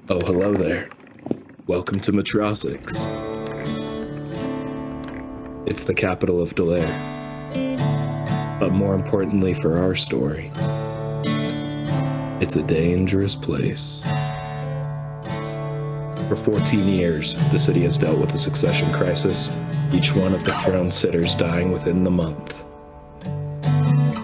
Oh, hello there. Welcome to Metrosix. It's the capital of Delaire. But more importantly for our story, it's a dangerous place. For 14 years, the city has dealt with a succession crisis, each one of the throne sitters dying within the month.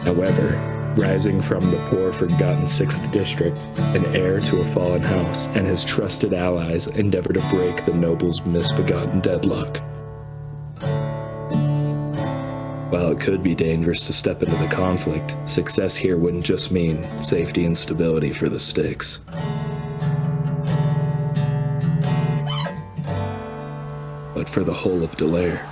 However, rising from the poor forgotten 6th district, an heir to a fallen house and his trusted allies endeavor to break the noble's misbegotten deadlock. While it could be dangerous to step into the conflict, success here wouldn't just mean safety and stability for the sticks. But for the whole of Delaire.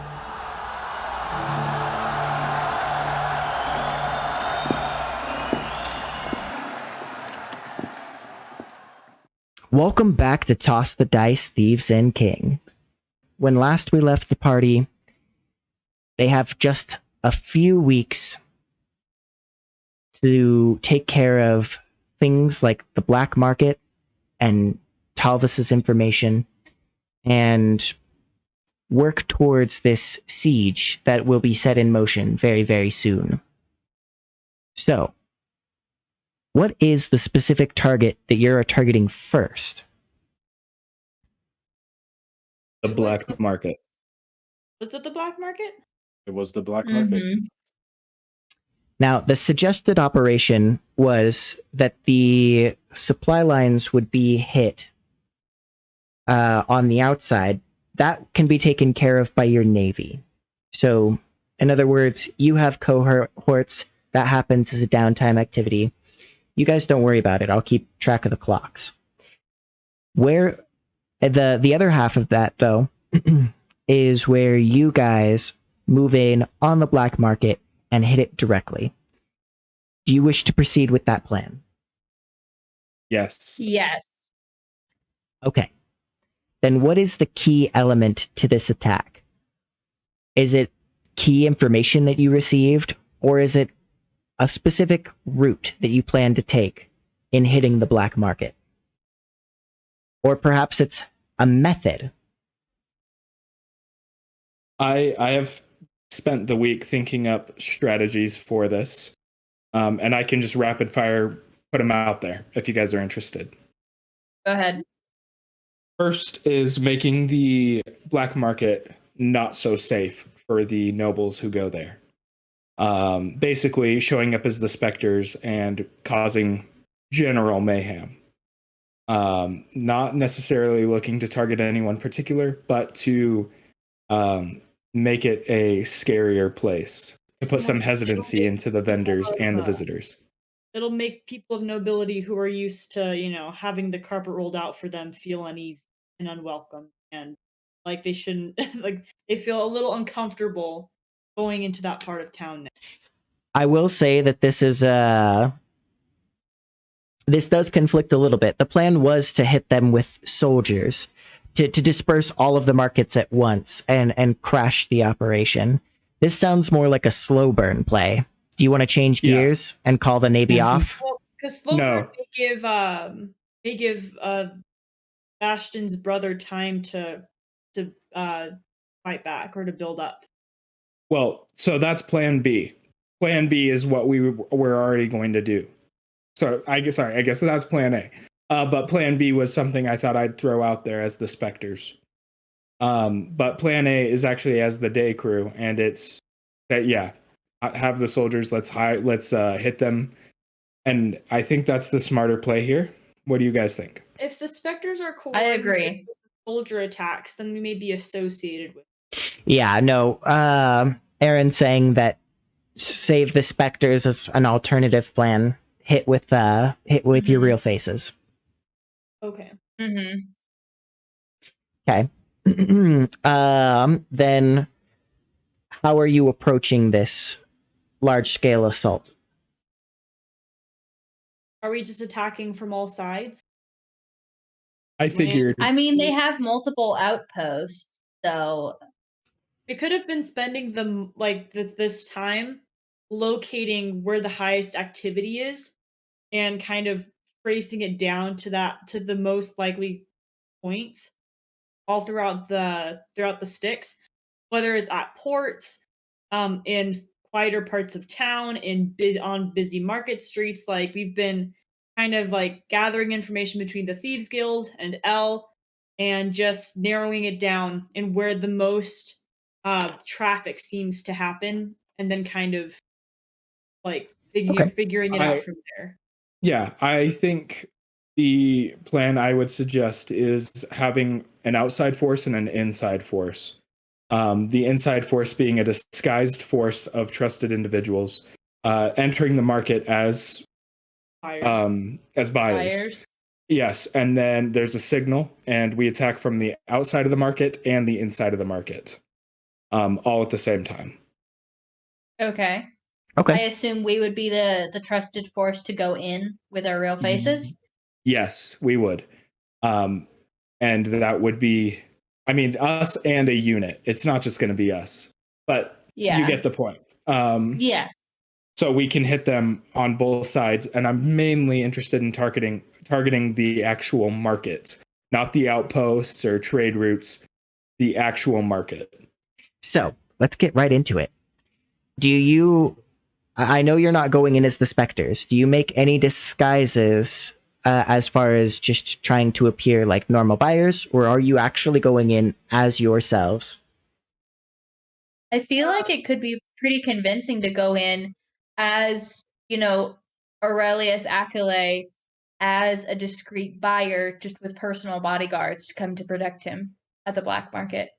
Welcome back to Toss the Dice, Thieves and Kings. When last we left the party, they have just a few weeks to take care of things like the black market and Talvis's information and work towards this siege that will be set in motion very, very soon. So, what is the specific target that you're targeting first? The black market. Was it the black market? It was the black market. Now, the suggested operation was that the supply lines would be hit on the outside. That can be taken care of by your navy. So, in other words, you have cohorts. That happens as a downtime activity. You guys don't worry about it. I'll keep track of the clocks. Where the other half of that, though, is where you guys move in on the black market and hit it directly. Do you wish to proceed with that plan? Yes. Yes. Okay. Then what is the key element to this attack? Is it key information that you received, or is it a specific route that you plan to take in hitting the black market? Or perhaps it's a method. I have spent the week thinking up strategies for this, and I can just rapid fire put them out there if you guys are interested. Go ahead. First is making the black market not so safe for the nobles who go there. Basically showing up as the specters and causing general mayhem. Not necessarily looking to target anyone particular, but to make it a scarier place, to put some hesitancy into the vendors and the visitors. It'll make people of nobility who are used to, having the carpet rolled out for them feel uneasy and unwelcome, and like they shouldn't, like they feel a little uncomfortable going into that part of town now. I will say that this does conflict a little bit. The plan was to hit them with soldiers, to disperse all of the markets at once and crash the operation. This sounds more like a slow burn play. Do you want to change gears and call the navy off? Well, because slow burn may give Bastion's brother time to fight back or to build up. Well, so that's plan B. Plan B is what we're already going to do. So I guess that's plan A. But plan B was something I thought I'd throw out there as the specters. But plan A is actually as the day crew, and it's that have the soldiers. Let's hit them, and I think that's the smarter play here. What do you guys think? If the specters are I agree. with soldier attacks, then we may be associated with. Yeah, no. Aaron saying that save the specters as an alternative plan. Hit with your real faces. Okay. Mm-hmm. Okay. Then how are you approaching this large-scale assault? Are we just attacking from all sides? I figured. I mean, they have multiple outposts, so We could have been spending them this time locating where the highest activity is and kind of tracing it down to the most likely points all throughout the sticks, whether it's at ports, in quieter parts of town, on busy market streets. Like we've been kind of like gathering information between the Thieves Guild and L, and just narrowing it down and where the most traffic seems to happen, and then kind of like Okay. figuring it out from there. Yeah, I think the plan I would suggest is having an outside force and an inside force. The inside force being a disguised force of trusted individuals entering the market as buyers. Buyers. Yes, and then there's a signal, and we attack from the outside of the market and the inside of the market, all at the same time. Okay. I Okay. assume we would be the trusted force to go in with our real faces. Yes, we would. And that would be, I mean, us and a unit. It's not just going to be us, but Yeah. you get the point. Yeah. So we can hit them on both sides, and I'm mainly interested in targeting the actual market, not the outposts or trade routes, the actual market. So let's get right into it. I know you're not going in as the specters. Do you make any disguises as far as just trying to appear like normal buyers, or are you actually going in as yourselves? I feel like it could be pretty convincing to go in as, Aurelius Accolade as a discreet buyer, just with personal bodyguards to come to protect him at the black market.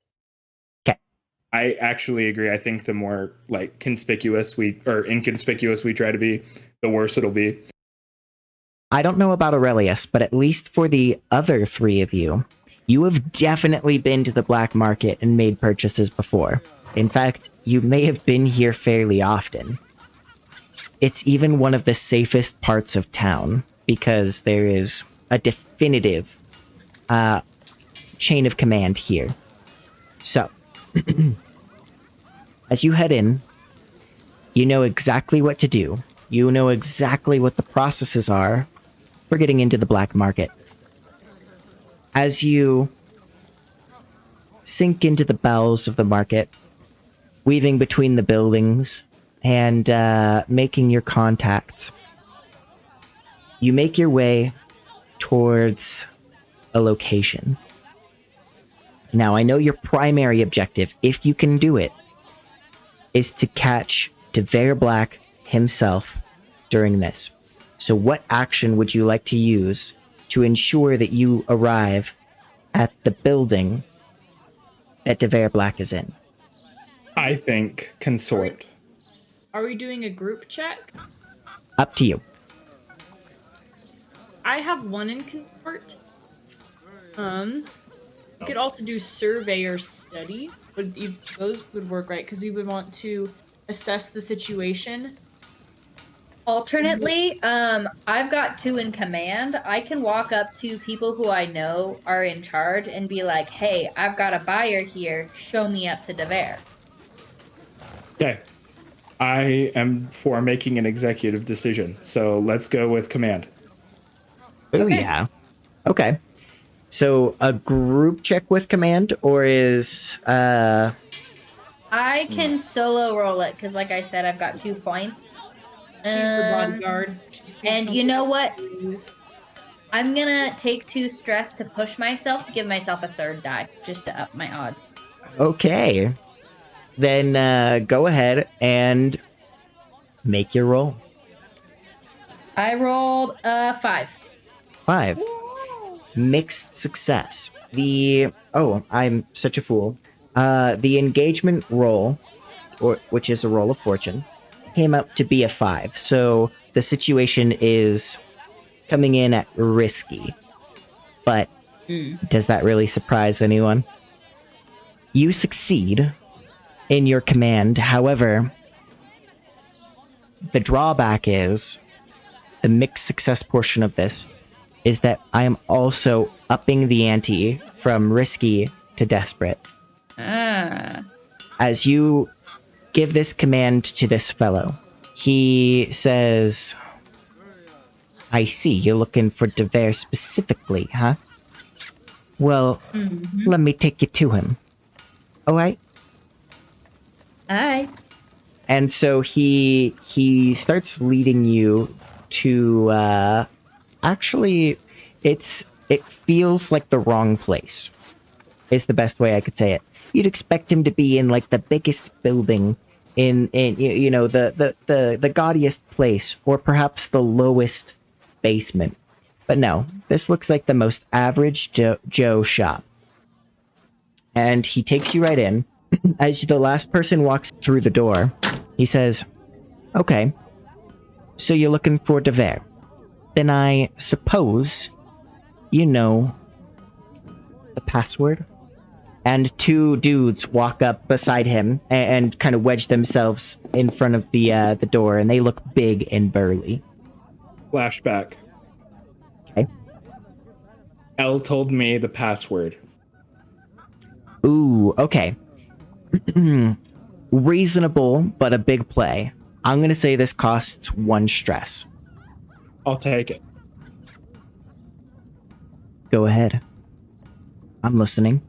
I actually agree. I think the more like inconspicuous we try to be, the worse it'll be. I don't know about Aurelius, but at least for the other three of you, you have definitely been to the black market and made purchases before. In fact, you may have been here fairly often. It's even one of the safest parts of town because there is a definitive chain of command here. So, as you head in, you know exactly what to do. You know exactly what the processes are for getting into the black market. As you sink into the bowels of the market, weaving between the buildings and making your contacts, you make your way towards a location. Now, I know your primary objective, if you can do it, is to catch Devere Black himself during this. So what action would you like to use to ensure that you arrive at the building that Devere Black is in? I think consort. Are we doing a group check? Up to you. I have one in consort. We could also do surveyor study. Those would work, right? Because we would want to assess the situation. Alternately, I've got 2 in command. I can walk up to people who I know are in charge and be like, hey, I've got a buyer here. Show me up to Devere. Okay. I am for making an executive decision. So let's go with command. Oh, Okay. yeah. Okay. So a group check with command, or is I can solo roll it because, like I said, I've got 2 points. She's the bodyguard. And you know what? I'm gonna take 2 stress to push myself to give myself a 3rd die just to up my odds. okay? Then go ahead and make your roll. I rolled 5. 5. Mixed success. I'm such a fool. The engagement roll, which is a roll of fortune, came up to be a 5. So the situation is coming in at risky. But does that really surprise anyone? You succeed in your command. However, the drawback is the mixed success portion of this is that I am also upping the ante from risky to desperate. As you give this command to this fellow, he says, I see. You're looking for Devere specifically, huh? Well, Mm-hmm. let me take you to him. Alright? Alright. And so he starts leading you to actually it feels like the wrong place. Is the best way I could say it. You'd expect him to be in like the biggest building in you know the gaudiest place, or perhaps the lowest basement. But no, this looks like the most average Joe shop. And he takes you right in. As the last person walks through the door, he says, "Okay, so you're looking for Devere. Then I suppose you know the password?" And two dudes walk up beside him and kind of wedge themselves in front of the door, and they look big and burly. Flashback. Okay. Elle told me the password. Ooh, okay. Reasonable, but a big play. I'm gonna say this costs 1 stress. I'll take it. Go ahead. I'm listening.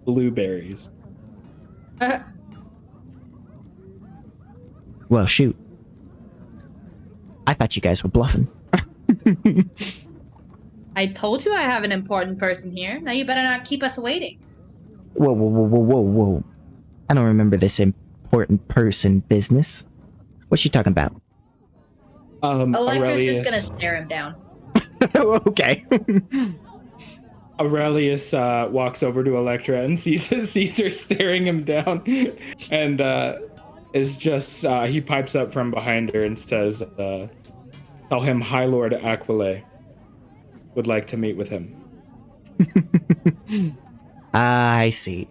Blueberries. Well, shoot. I thought you guys were bluffing. I told you I have an important person here. Now you better not keep us waiting. Whoa, whoa, whoa, whoa, whoa, whoa. I don't remember this important person business. What's she talking about? Electra's just Aurelius. gonna stare him down. Okay. Aurelius walks over to Elektra and sees her staring him down, and is just he pipes up from behind her and says, "Tell him High Lord Aquile would like to meet with him." I see.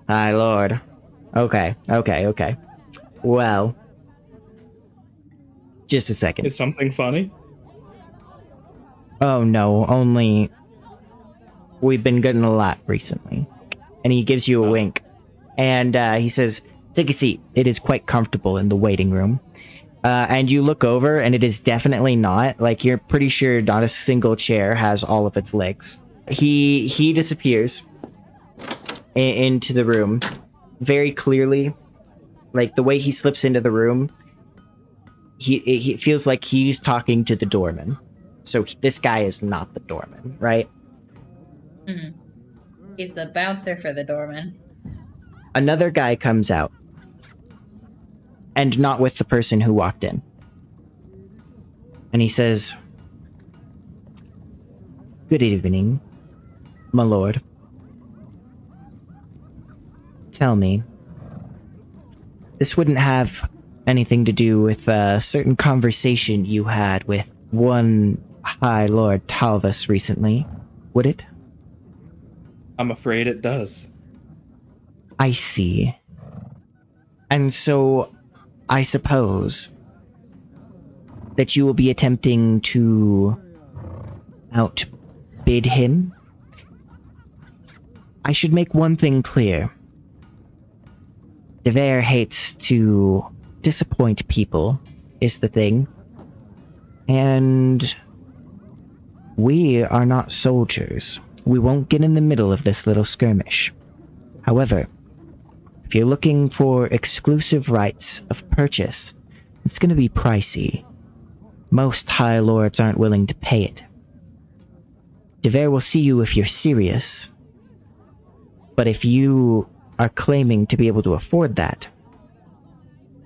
Hi, Lord. Okay. Well, just a second. Is something funny? Oh no, only we've been getting a lot recently. And he gives you a wink. And he says, "Take a seat. It is quite comfortable in the waiting room." And you look over, and it is definitely not. Like, you're pretty sure not a single chair has all of its legs. He disappears into the room very clearly. Like, the way he slips into the room, he feels like he's talking to the doorman. So this guy is not the doorman, right? Mm-hmm. He's the bouncer for the doorman. Another guy comes out. And not with the person who walked in. And he says, "Good evening, my lord. Tell me, this wouldn't have anything to do with a certain conversation you had with one High Lord Talvas recently, would it?" I'm afraid it does. I see. And so, I suppose that you will be attempting to outbid him? I should make one thing clear. Devere hates to disappoint people, is the thing. And we are not soldiers. We won't get in the middle of this little skirmish. However, if you're looking for exclusive rights of purchase, it's going to be pricey. Most High Lords aren't willing to pay it. Devere will see you if you're serious. But if you are claiming to be able to afford that,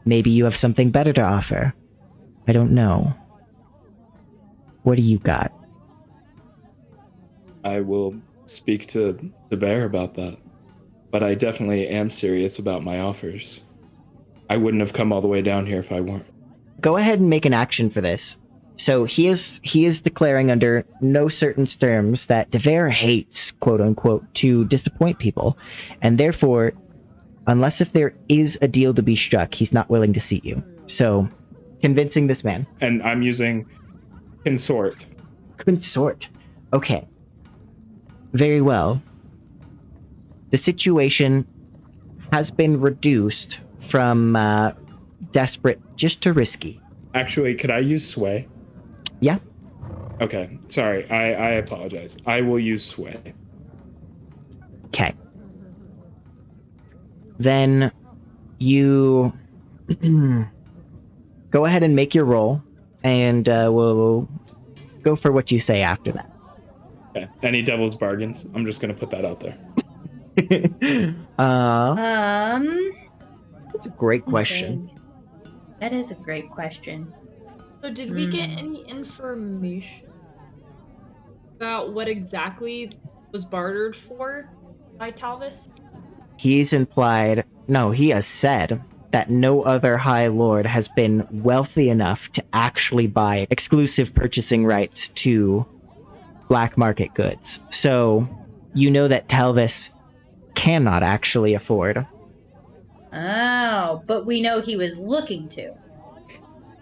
maybe you have something better to offer. I don't know. What do you got? I will speak to Bear about that. But I definitely am serious about my offers. I wouldn't have come all the way down here if I weren't. Go ahead and make an action for this. So he is declaring under no certain terms that Devere hates, quote unquote, to disappoint people, and therefore, unless if there is a deal to be struck, he's not willing to see you. So, convincing this man. And I'm using consort. Consort. Okay. Very well. The situation has been reduced from desperate just to risky. Actually, could I use sway? Yeah. Okay, sorry. I apologize. I will use sway. Okay. Then you go ahead and make your roll, and we'll go for what you say after that. Okay. Any devil's bargains? I'm just gonna put that out there. That's a great question. That is a great question. So did we get any information about what exactly was bartered for by Talvis? He's implied, no, he has said that no other High Lord has been wealthy enough to actually buy exclusive purchasing rights to black market goods. So, you know that Talvis cannot actually afford. Oh, but we know he was looking to.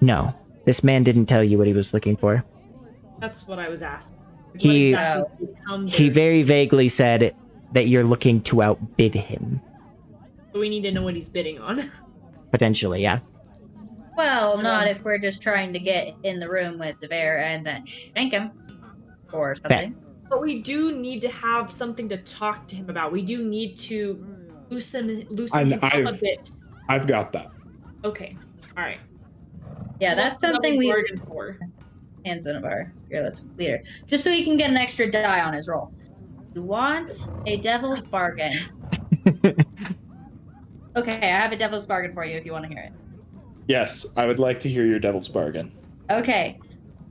No, this man didn't tell you what he was looking for. That's what I was asking. What He- exactly did he come He there very to? vaguely said that you're looking to outbid him. So we need to know what he's bidding on. Potentially, yeah. Well, So- not if we're just trying to get in the room with Devere and then shank him or something. But we do need to have something to talk to him about. We do need to loosen him up a bit. I've got that. Okay. All right. Yeah, So that's what's the something double we bargain for. hands in of our fearless leader. Just so he can get an extra die on his roll. You want a devil's bargain. Okay, I have a devil's bargain for you if you want to hear it. Yes, I would like to hear your devil's bargain. Okay,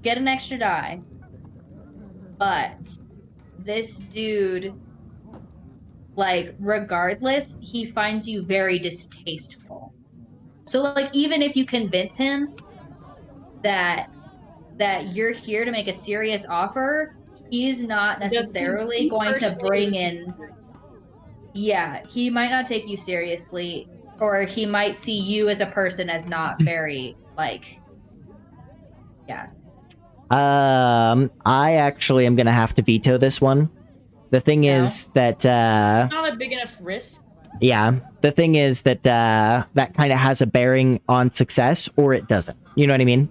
get an extra die. But this dude, like, regardless, he finds you very distasteful. So, like, even if you convince him that you're here to make a serious offer, he's not necessarily going to bring in. Yeah, he might not take you seriously, or he might see you as a person as not very, like, yeah. I actually am gonna have to veto this one. The thing No? is that, Not a big enough risk. yeah, the thing is that, that kind of has a bearing on success, or it doesn't. You know what I mean?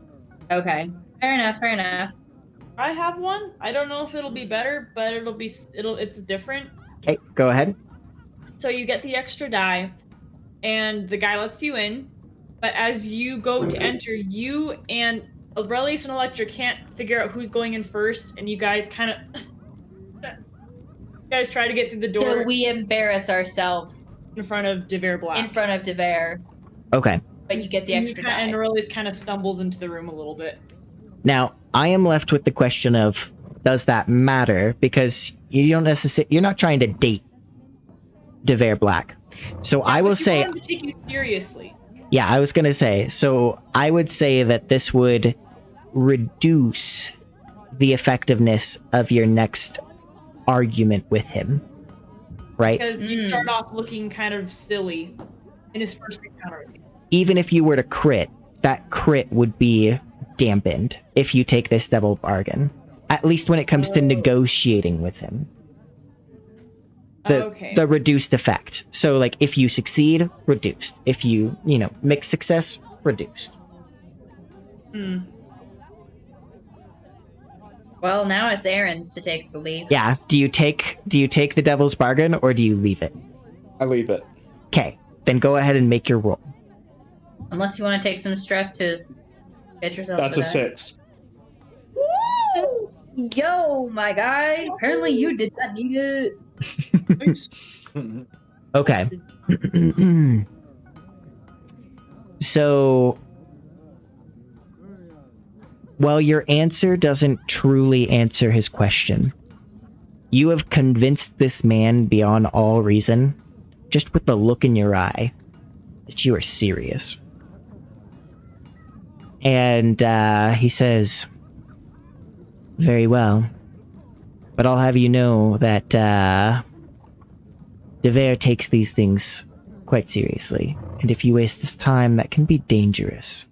Okay, fair enough, fair enough. I have one. I don't know if it'll be better, but it's different. Okay, go ahead. So you get the extra die, and the guy lets you in. But as you go to enter, you and Aurelius and Elektra can't figure out who's going in first, and you guys kind of try to get through the door So we embarrass ourselves in front of Devere Black. in front of Devere, Okay. but you get the extra die. And Aurelius kind of stumbles into the room a little bit. Now, I am left with the question of, does that matter? Because you're not trying to date Devere Black. So I will say, I want him to take you seriously. yeah, I was going to say, so I would say that this would reduce the effectiveness of your next argument with him, right? Because you start off looking kind of silly in his first encounter with you. Even if you were to crit, that crit would be dampened if you take this devil bargain. At least when it comes to negotiating with him. The reduced effect. So, like, if you succeed, reduced. If you, mix success, reduced. Well, now it's Aaron's to take the lead. Yeah. Do you take the devil's bargain, or do you leave it? I leave it. Okay. Then go ahead and make your roll. Unless you want to take some stress to get yourself. That's a 6. Woo! Yo, my guy. Apparently you did not need it. Okay. So, while your answer doesn't truly answer his question, you have convinced this man beyond all reason, just with the look in your eye, that you are serious. And he says, very well, but I'll have you know that Devere takes these things quite seriously, and if you waste this time, that can be dangerous.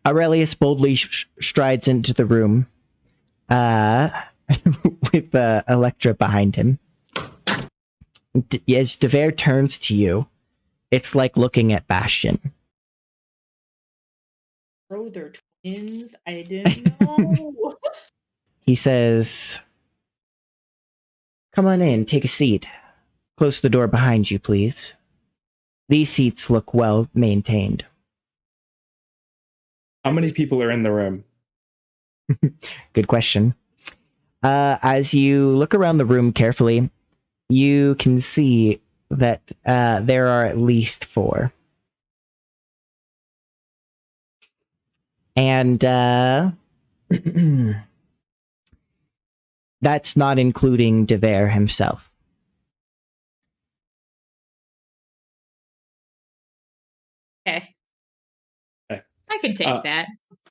Aurelius boldly strides into the room, with Elektra behind him. As Devere turns to you, it's like looking at Bastion. bro, they're twins. I didn't know. He says, "Come on in, take a seat. Close the door behind you, please. These seats look well maintained." How many people are in the room? Good question. As you look around the room carefully, you can see that there are at least 4. And that's not including Devere himself. Okay. Okay. I can take that.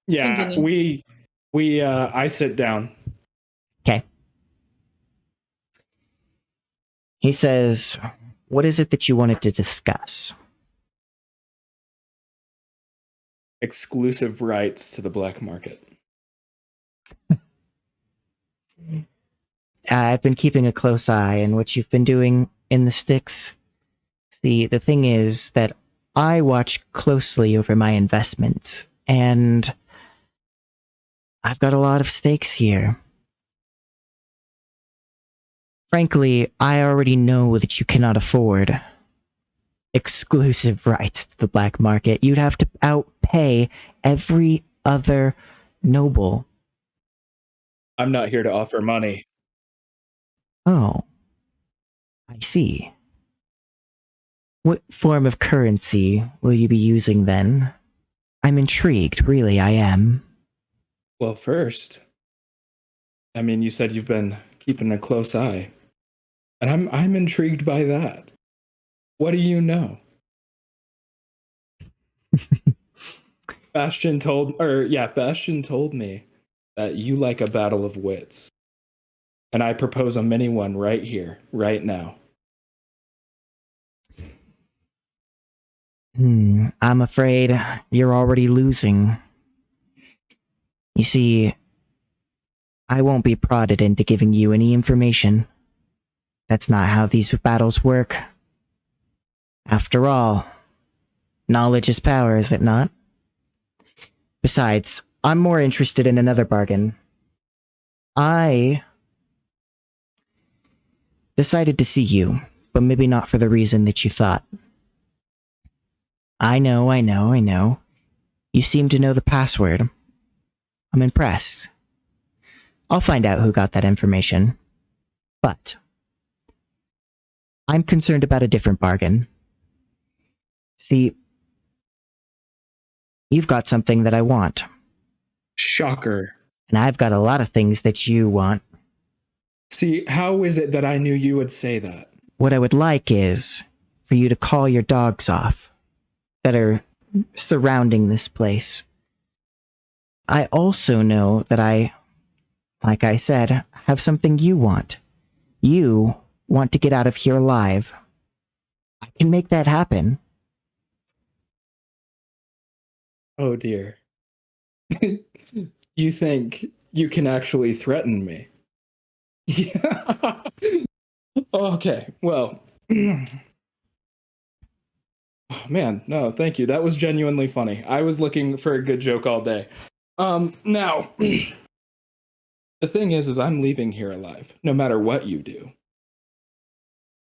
Yeah, Continue. I sit down. Okay. He says, "What is it that you wanted to discuss?" Exclusive rights to the black market. I've been keeping a close eye on what you've been doing in the sticks. See, the thing is that I watch closely over my investments, and I've got a lot of stakes here. Frankly, I already know that you cannot afford exclusive rights to the black market. You'd have to outpay every other noble. I'm not here to offer money. Oh, I see. What form of currency will you be using then? I'm intrigued, really, I am. Well, first, I mean, you said you've been keeping a close eye, and I'm intrigued by that. What do you know? Bastion told me that you like a battle of wits, and I propose a mini one right here, right now. I'm afraid you're already losing. You see, I won't be prodded into giving you any information. That's not how these battles work. After all, knowledge is power, is it not? Besides, I'm more interested in another bargain. I decided to see you, but maybe not for the reason that you thought. I know. You seem to know the password. I'm impressed. I'll find out who got that information. But I'm concerned about a different bargain. See, you've got something that I want, Shocker. and I've got a lot of things that you want. See, how is it that I knew you would say that? What I would like is for you to call your dogs off that are surrounding this place. I also know that like I said, have something you want. You want to get out of here alive. I can make that happen. Oh dear. You think you can actually threaten me? Yeah. Okay, well. Oh, man, no, thank you. That was genuinely funny. I was looking for a good joke all day. Now, the thing is I'm leaving here alive, no matter what you do.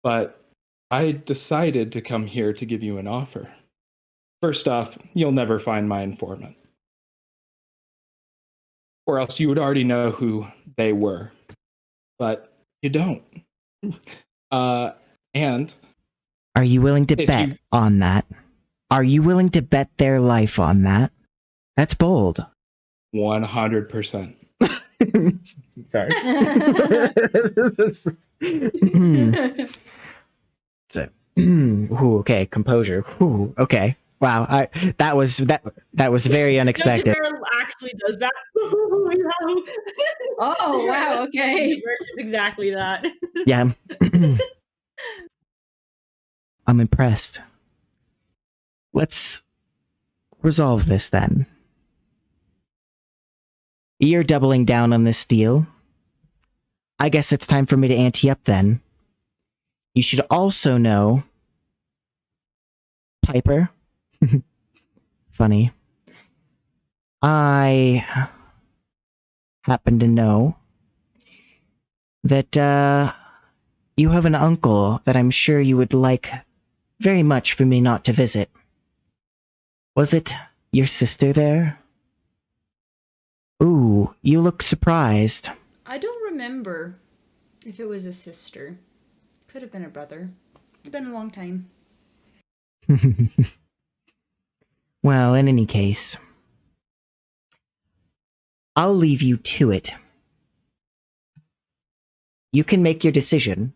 But I decided to come here to give you an offer. First off, you'll never find my informant. Or else you would already know who they were. But you don't. And Are you willing to bet on that? Are you willing to bet their life on that? That's bold. 100%. Sorry. So, ooh, okay, composure. Ooh, okay. Wow, that was very unexpected. Judge actually does that. Oh, wow, okay. Exactly that. Yeah. I'm impressed. Let's resolve this then. You're doubling down on this deal. I guess it's time for me to ante up then. You should also know, Piper, funny, I happen to know that you have an uncle that I'm sure you would like very much for me not to visit. Was it your sister there? Ooh, you look surprised. I don't remember if it was a sister. Could have been a brother. It's been a long time. Well, in any case, I'll leave you to it. You can make your decision.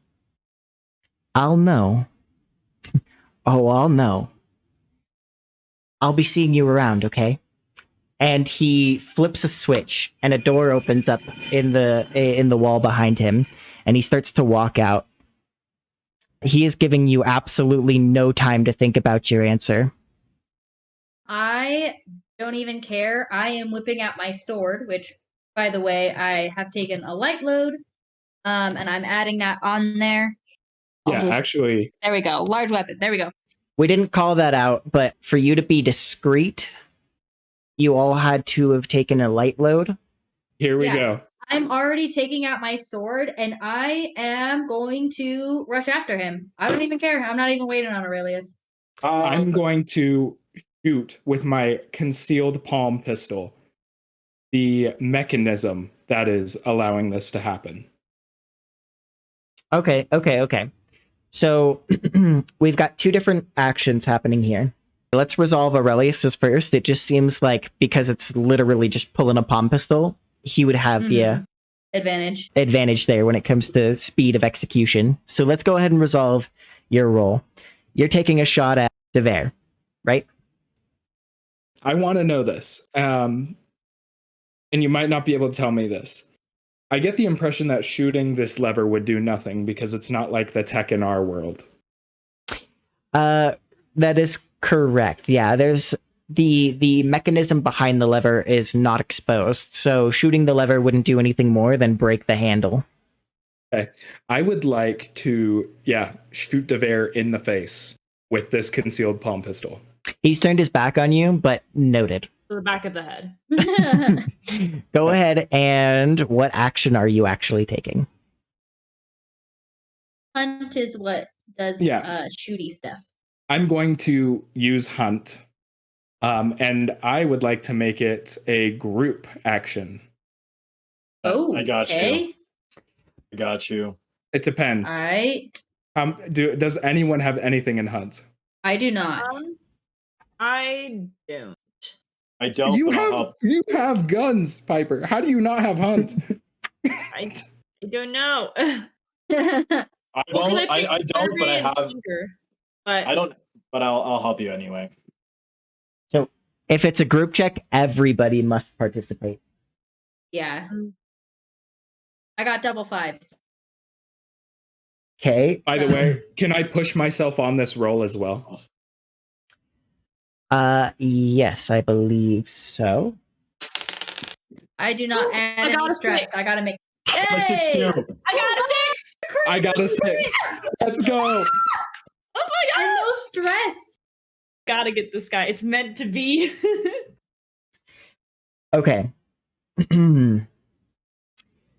I'll know. Oh, I'll know. I'll be seeing you around, okay? And he flips a switch, and a door opens up in the wall behind him, and he starts to walk out. He is giving you absolutely no time to think about your answer. I don't even care. I am whipping out my sword, which, by the way, I have taken a light load, and I'm adding that on there. Yeah, actually, There we go. Large weapon. There we go. We didn't call that out, but for you to be discreet, you all had to have taken a light load. here we Yeah. go. I'm already taking out my sword, and I am going to rush after him. I don't even care. I'm not even waiting on Aurelius. I'm going to shoot with my concealed palm pistol the mechanism that is allowing this to happen. Okay. So we've got two different actions happening here. Let's resolve Aurelius's first. It just seems like because it's literally just pulling a palm pistol, he would have the advantage there when it comes to speed of execution. So let's go ahead and resolve your roll. You're taking a shot at Devere, right? I want to know this, and you might not be able to tell me this. I get the impression that shooting this lever would do nothing because it's not like the tech in our world. That is correct. Yeah, there's the mechanism behind the lever is not exposed, so shooting the lever wouldn't do anything more than break the handle. Okay. I would like to, shoot Devere in the face with this concealed palm pistol. He's turned his back on you, but noted. To the back of the head. Go ahead, and what action are you actually taking? Hunt is what does shooty stuff. I'm going to use Hunt, and I would like to make it a group action. Oh, I got okay. you. I got you. It depends. All right. Does anyone have anything in Hunt? I do not. I don't. I don't. You have guns, Piper. How do you not have Hunt? I don't know. I don't. But I have. Tinker, but I don't. But I'll help you anyway. So, if it's a group check, everybody must participate. Yeah. I got double fives. Okay. By the way, can I push myself on this roll as well? Yes, I believe so. I do not add any stress. I gotta make. I got a 6 too. I got a 6. Let's go. Oh my gosh! And no stress. Gotta get this guy. It's meant to be. Okay.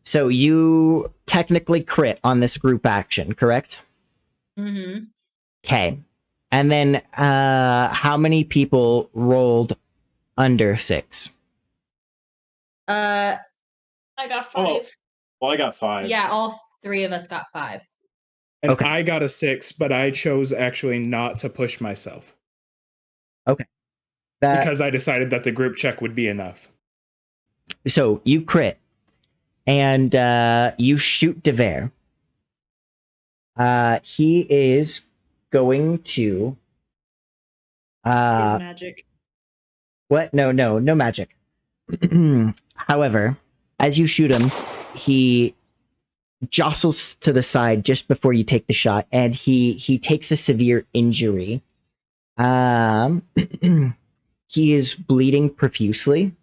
So you technically crit on this group action, correct? Mm-hmm. Okay. And then how many people rolled under 6? I got 5. Oh, well, I got 5. Yeah, all 3 of us got 5. And Okay. I got a 6, but I chose actually not to push myself. Okay. Because I decided that the group check would be enough. So you crit. And you shoot Devere. He is going to... magic. What? No magic. However, as you shoot him, he jostles to the side just before you take the shot, and he takes a severe injury. He is bleeding profusely,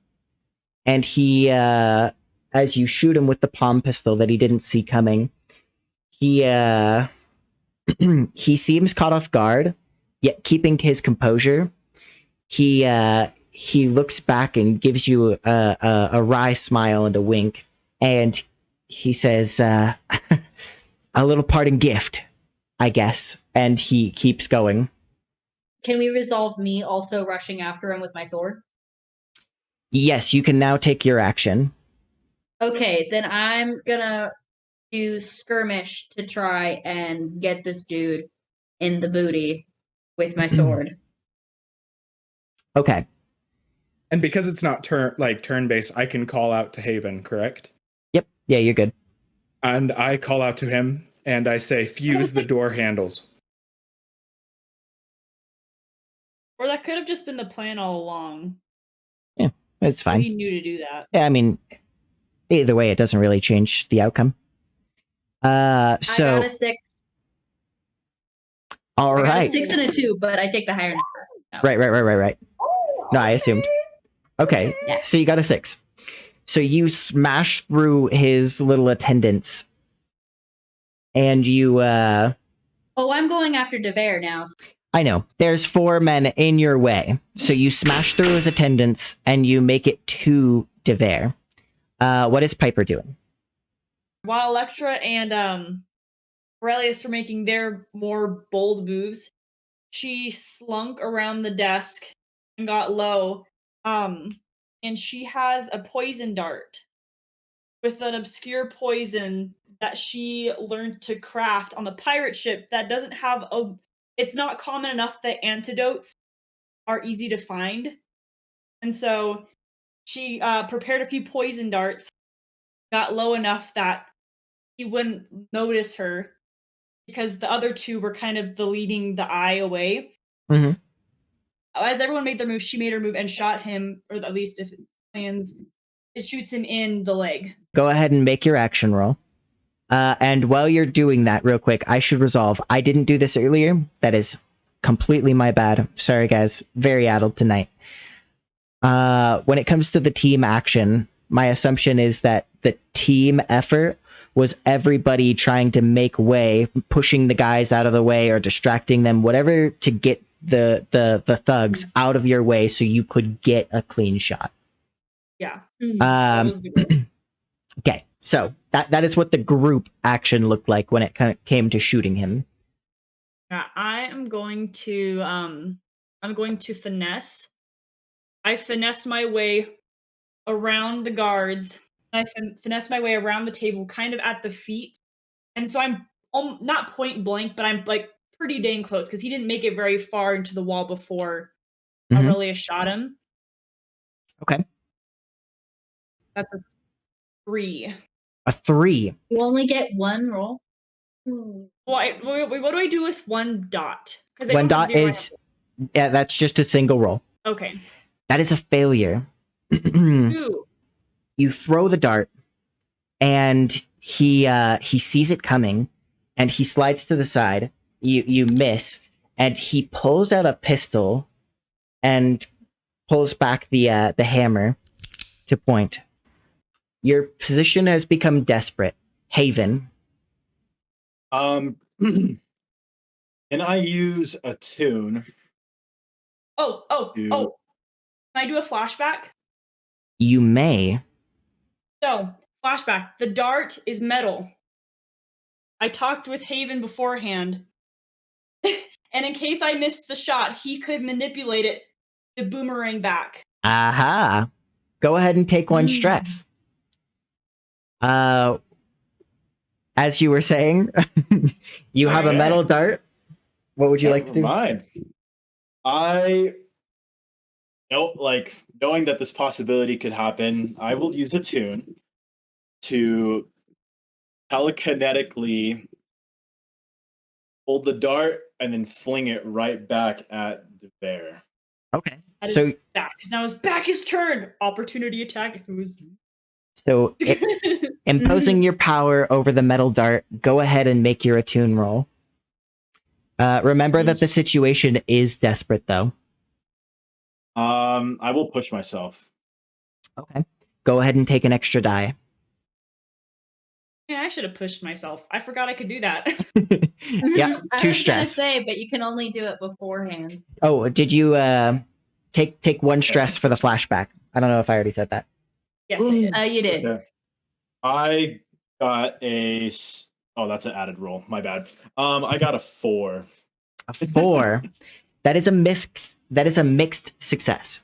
and he, as you shoot him with the palm pistol that he didn't see coming, he he seems caught off guard, yet keeping his composure. He he looks back and gives you a wry smile and a wink, and he says, "A little parting gift, I guess." And he keeps going. Can we resolve me also rushing after him with my sword? Yes, you can now take your action. Okay, then I'm gonna do skirmish to try and get this dude in the booty with my sword. Okay. And because it's not turn based, I can call out to Haven, correct? Yep. Yeah, you're good. And I call out to him and I say, fuse the door handles. Or that could have just been the plan all along. Yeah, it's So fine. he knew to do that. Yeah, I mean, either way, it doesn't really change the outcome. So I got a 6. All I got right. a 6 and a 2, but I take the higher number. So. Right. No, I assumed. Okay, Yeah. so you got a 6. So you smash through his little attendants, and you, Oh, I'm going after Devere now. I know, there's 4 men in your way. So you smash through his attendants, and you make it to Devere. What is Piper doing? While Elektra and Aurelius were making their more bold moves, she slunk around the desk and got low. And she has a poison dart with an obscure poison that she learned to craft on the pirate ship that doesn't have a. It's not common enough that antidotes are easy to find. And so she prepared a few poison darts, got low enough that he wouldn't notice her because the other two were kind of the leading the eye away. Mm-hmm. As everyone made their move, she made her move and shot him, or at least if it lands, it shoots him in the leg. Go ahead and make your action roll. And while you're doing that, real quick, I should resolve. I didn't do this earlier. That is completely my bad. Sorry, guys. Very addled tonight. When it comes to the team action, my assumption is that the team effort was everybody trying to make way, pushing the guys out of the way or distracting them, whatever, to get the thugs out of your way so you could get a clean shot. Yeah. That was the goal. Okay, so that is what the group action looked like when it kind of came to shooting him. Yeah, I'm going to finesse. I finesse my way around the guards. I finesse my way around the table, kind of at the feet. And so I'm not point blank, but I'm like pretty dang close because he didn't make it very far into the wall before Aurelius shot him. Okay. That's a 3. A 3. You only get one roll. Well, what do I do with one dot? Because One dot is, yeah, that's just a single roll. okay. That is a failure. Ooh. You throw the dart, and he sees it coming, and he slides to the side. You miss, and he pulls out a pistol, and pulls back the hammer to point. Your position has become desperate. Haven. Can I use a tune? Oh. Can I do a flashback? You may. So, flashback. The dart is metal. I talked with Haven beforehand. And in case I missed the shot, he could manipulate it to boomerang back. Aha. Go ahead and take one stress. As you were saying, you have a metal dart. What would you like to do? Mine. Knowing that this possibility could happen, I will use a tune to telekinetically hold the dart and then fling it right back at the bear. Okay. So back. Now his back is turned. Opportunity attack if it was. So imposing your power over the metal dart, go ahead and make your attune roll. Remember that the situation is desperate, though. I will push myself. Okay. Go ahead and take an extra die. Yeah, I should have pushed myself. I forgot I could do that. Yeah, I 2 was stress. gonna say, but you can only do it beforehand. Oh, did you take one stress for the flashback. I don't know if I already said that. Yes, I did. You did. Okay. I got oh, that's an added roll. My bad. I got a 4. A 4. That is a mixed success.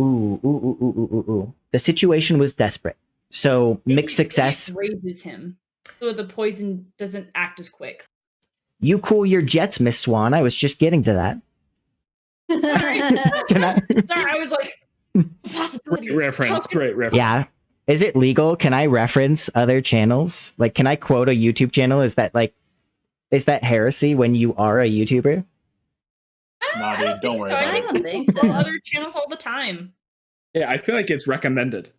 Ooh. The situation was desperate. So mixed success. It raises him, so the poison doesn't act as quick. You cool your jets, Miss Swan. I was just getting to that. Sorry. Can I? Sorry, I was like, possibilities. Great reference. Great reference. Yeah. Is it legal? Can I reference other channels? Like, can I quote a YouTube channel? Is that heresy when you are a YouTuber? Nah, dude, don't worry I about think I don't think people so. other channels all the time. Yeah, I feel like it's recommended.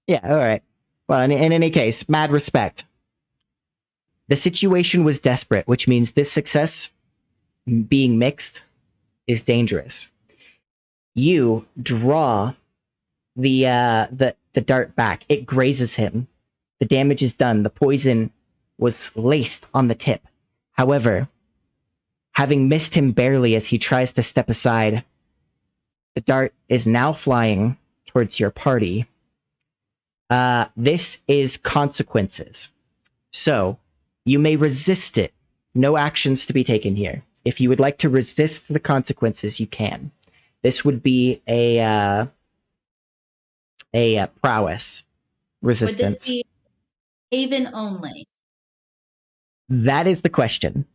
Yeah, all right. Well, in any case, mad respect. The situation was desperate, which means this success, being mixed, is dangerous. You draw the dart back. It grazes him. The damage is done. The poison was laced on the tip. However, having missed him barely as he tries to step aside, the dart is now flying towards your party. This is consequences. So, you may resist it. No actions to be taken here. If you would like to resist the consequences, you can. This would be a prowess Would resistance. this be Haven only? That is the question.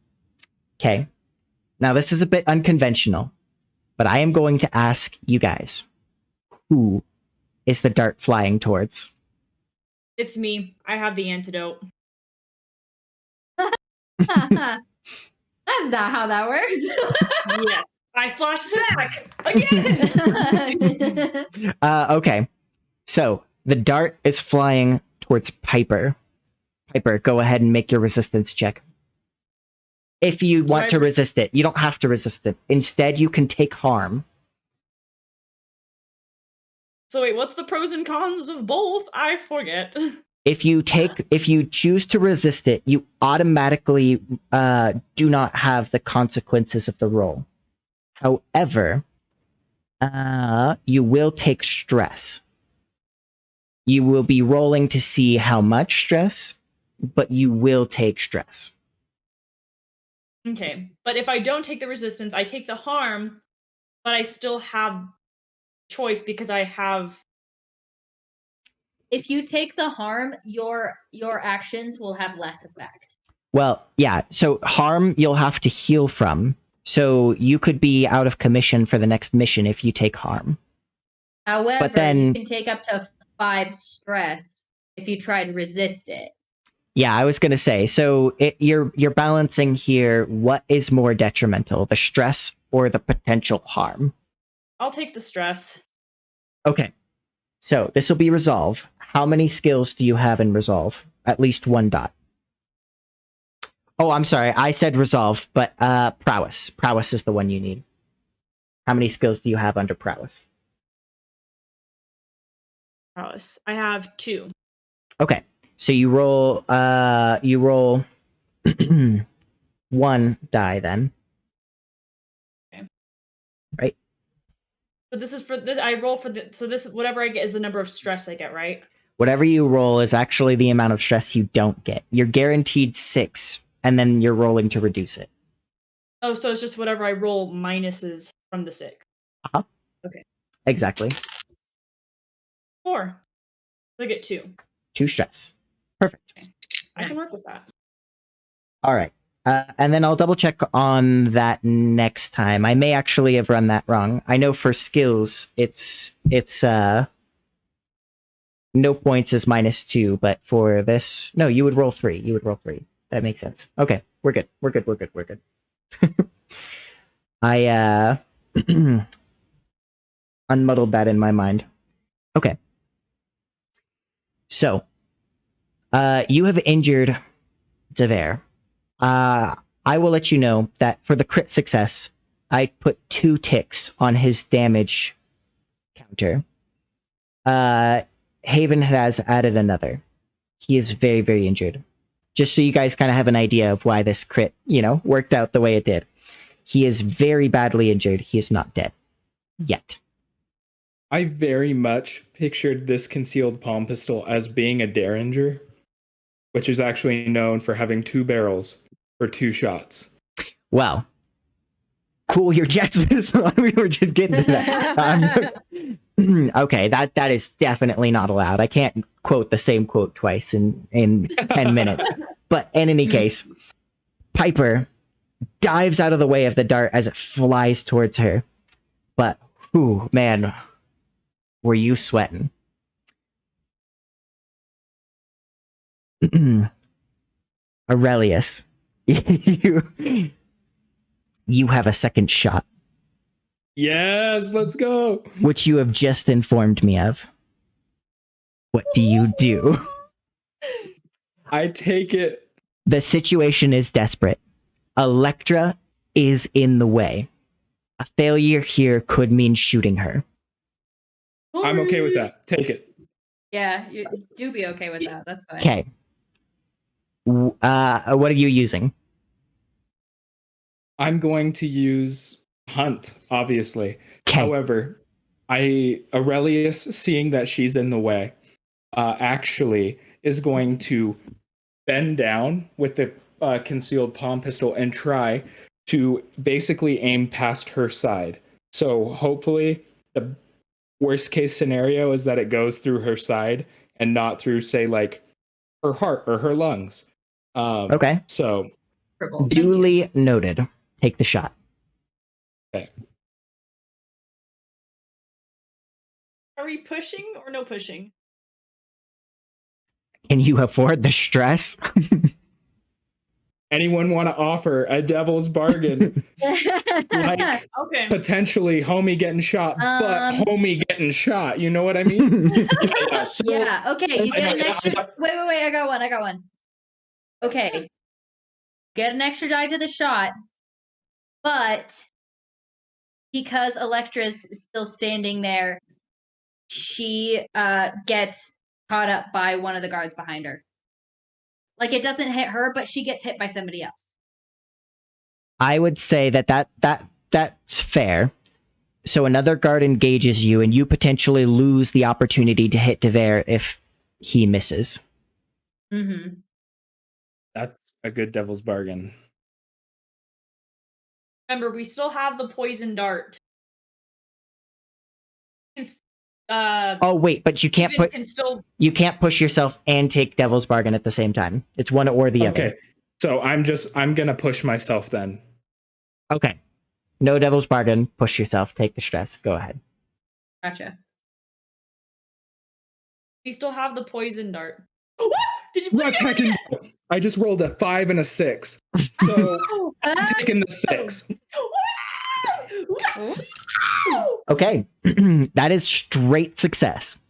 Okay. Now, this is a bit unconventional, but I am going to ask you guys, who is the dart flying towards? It's me. I have the antidote. That's not how that works. Yes. I flash back again. Okay. So, the dart is flying towards Piper. Piper, go ahead and make your resistance check. If you want to resist it, you don't have to resist it. Instead, you can take harm. So wait, what's the pros and cons of both? I forget. If you choose to resist it, you automatically do not have the consequences of the roll. However, you will take stress. You will be rolling to see how much stress, but you will take stress. Okay, but if I don't take the resistance, I take the harm, but I still have choice because I have. If you take the harm, your actions will have less effect. Well, yeah. So harm you'll have to heal from. So you could be out of commission for the next mission if you take harm. However, But then- you can take up to 5 stress if you try to resist it. Yeah, I was gonna say. So you're balancing here. What is more detrimental, the stress or the potential harm? I'll take the stress. Okay. So this will be resolve. How many skills do you have in resolve? At least 1 dot. Oh, I'm sorry. I said resolve, but prowess. Prowess is the one you need. How many skills do you have under prowess? Prowess. I have 2. Okay. So you roll 1 die then. Okay. Right? But this is for this. I roll for the. So this, whatever I get, is the number of stress I get, right? Whatever you roll is actually the amount of stress you don't get. You're guaranteed 6, and then you're rolling to reduce it. Oh, so it's just whatever I roll minuses from the 6. Uh-huh. Okay. Exactly. 4. So I get 2. 2 stress. Perfect. Okay. I can work with that. All right. And then I'll double check on that next time. I may actually have run that wrong. I know for skills, it's no points is -2, but for this, no, you would roll 3. You would roll 3. That makes sense. Okay, we're good. We're good. I unmuddled that in my mind. Okay. So, you have injured Dever. I will let you know that for the crit success, I put 2 ticks on his damage counter. Haven has added another. He is very, very injured. Just so you guys kind of have an idea of why this crit, worked out the way it did. He is very badly injured. He is not dead. Yet. I very much pictured this concealed palm pistol as being a Derringer, which is actually known for having 2 barrels for 2 shots. Well, cool your jets. We were just getting to that. Okay, that is definitely not allowed. I can't quote the same quote twice in 10 minutes. But in any case, Piper dives out of the way of the dart as it flies towards her. But, whew, man, were you sweating? Aurelius, you have a second shot, Yes, let's go. which you have just informed me of. What do you do? I take it. The situation is desperate. Elektra is in the way. A failure here could mean shooting her. I'm okay with that. Take it. Yeah, you do be okay with that. That's fine. Okay. What are you using? I'm going to use Hunt, obviously. Okay. However, Aurelius, seeing that she's in the way, actually is going to bend down with the concealed palm pistol and try to basically aim past her side. So hopefully, the worst case scenario is that it goes through her side and not through, say, like her heart or her lungs. Okay. So Triple. Duly noted. Take the shot. okay. Are we pushing or no pushing? Can you afford the stress? Anyone want to offer a devil's bargain? Like Okay. potentially homie getting shot, but homie getting shot. You know what I mean? Yeah, so- Yeah, okay, you I get an got- extra. I got- Wait, I got one. Okay. Get an extra die to the shot, but because Elektra's still standing there, she gets caught up by one of the guards behind her. Like it doesn't hit her, but she gets hit by somebody else. I would say that's fair. So another guard engages you, and you potentially lose the opportunity to hit Dever if he misses. Mm-hmm. That's a good devil's bargain. Remember, we still have the poison dart. Uh, Oh wait, but you can't Steven put can still. you can't push yourself and take Devil's Bargain at the same time. It's one or the Okay. other. So I'm gonna push myself then. Okay. No Devil's Bargain. Push yourself. Take the stress. Go ahead. Gotcha. We still have the poison dart. What? Did you? What's heckin'? I just rolled a 5 and a 6. So I'm taking the 6. Okay. That is straight success.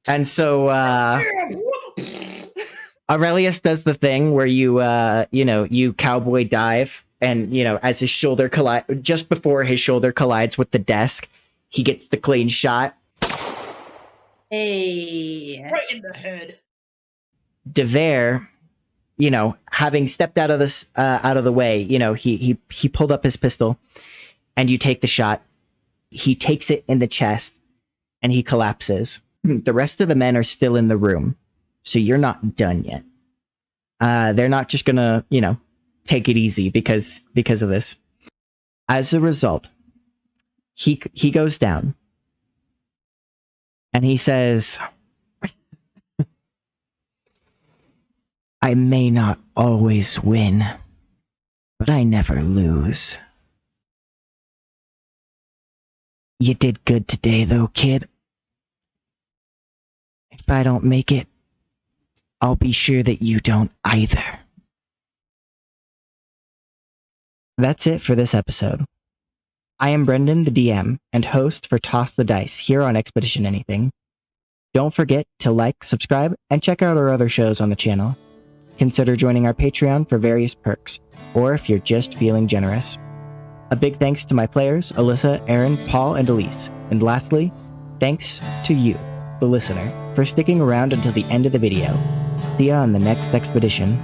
And so Aurelius does the thing where you cowboy dive, and as his shoulder just before his shoulder collides with the desk, he gets the clean shot. Hey. Right in the head. Dever, having stepped out of the way, he pulled up his pistol, and you take the shot. He takes it in the chest, and he collapses. The rest of the men are still in the room, so you're not done yet. They're not just gonna, take it easy because of this. As a result, he goes down, and he says, I may not always win, but I never lose. You did good today, though, kid. If I don't make it, I'll be sure that you don't either. That's it for this episode. I am Brendan, the DM, and host for Toss the Dice here on Expedition Anything. Don't forget to like, subscribe, and check out our other shows on the channel. Consider joining our Patreon for various perks, or if you're just feeling generous. A big thanks to my players, Alyssa, Aaron, Paul, and Elise. And lastly, thanks to you, the listener, for sticking around until the end of the video. See ya on the next expedition.